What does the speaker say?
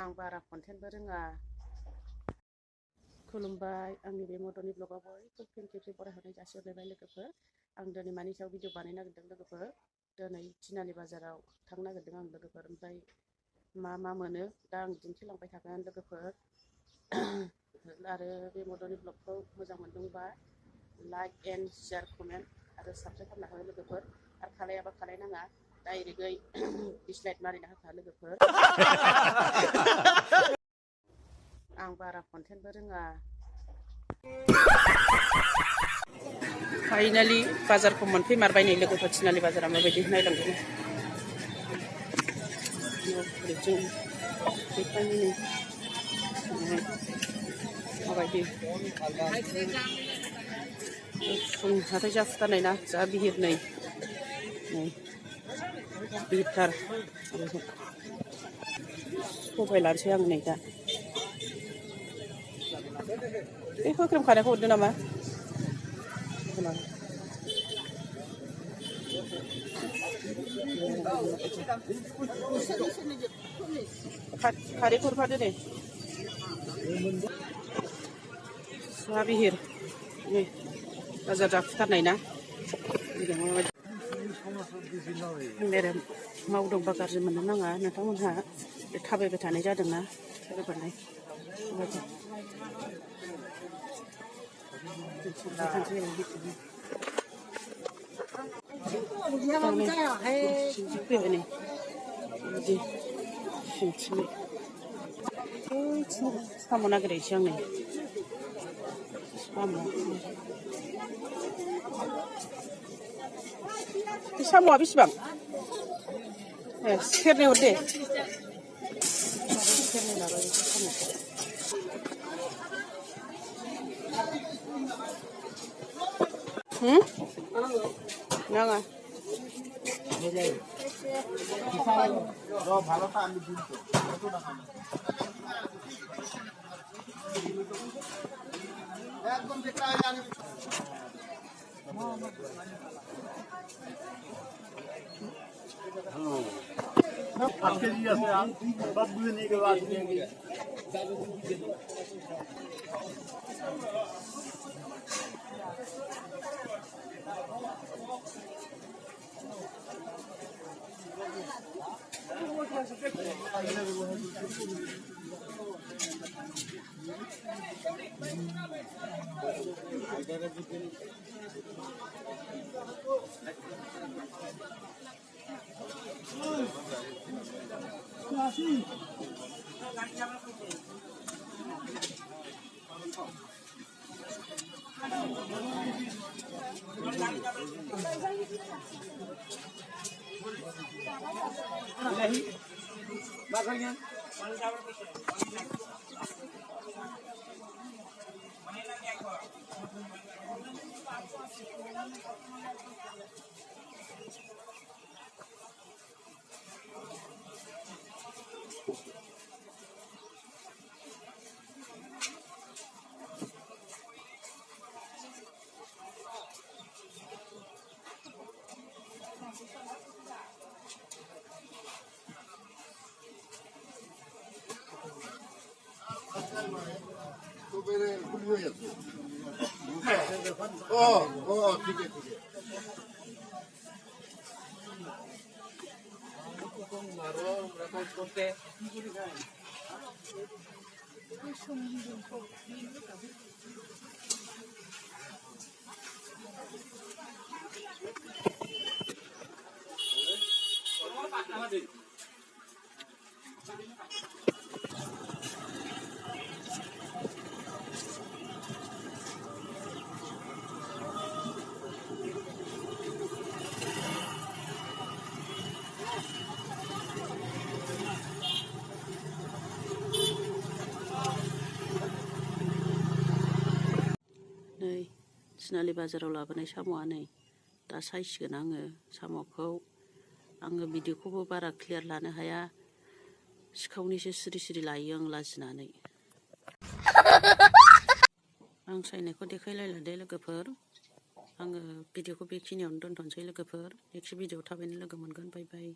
आं बारा कन्टेन्टबो रोङा। खुलुमबाय, आंनि बे मदननि ब्लगाव बयबो फिन खेबसे बरायहरनाय जासिहरलायबाय लोगोफोर। आं दिनै मानि सायाव भिडिअ बानायनो नागिरदों लोगोफोर। दिनै तिनालि बाजाराव थांनो नागिरदों आं लोगोफोर। ओमफ्राय मा मोनो दा आं दिन्थिलांबाय थागोन लोगोफोर। आरो बे मदननि ब्लगखौ मोजां मोनदोंबा लाइक एन्ड शेयार कमेन्ट आरो साबस्क्राइब खालामना हो लोगोफोर। आरो खालायाबा खालायनाङा, डाइरेक्टयै डिसलाइक मारिना होखा लोगोफोर। आं बारा कन्टेन्टबो रोङा। फाइनालि बाजारखौ मोनफैमारबाय नै लोगोफोर। तिनालि बाजारा माबायदि नायलांदों माबायदि फुं हाथाय जाफुथारनाय ना, जा बिहिर नै बिहिरथार। सबाय लानोसै आं नै दा। बे होख्रेमखानायखौ हरदो नामा? खारैखौ हरफादो दे। जा बिहिर नै बाजार जाफुथारनाय ना। मावदोंबा गाज्रि मोननो नाङा नोंथांमोनहा। थाबायबाय थानाय जादोंना, थाबायबाय साम' नागिरहैसै आं नै। साम'आ बेसेबां? सेरनै हर दे। सेरनै लाबाय नाङा। ठीक है। तिनालि बाजाराव लाबोनाय साम'आ नै दा सायसिगोन आङो साम'खौ। आङो भिडिअखौबो बारा क्लियार लानो हाया, सिखावनिसो सिरि सिरि लायो आं लाजिनानै। आं सायनायखौ देखायलायला दे लोगोफोर। आङो भिडिअखौ बेखिनियावनो दोनथ'नोसै लोगोफोर। नेक्स्ट भिडिअआव थाबैनो लोगो मोनगोन। बाय बाय।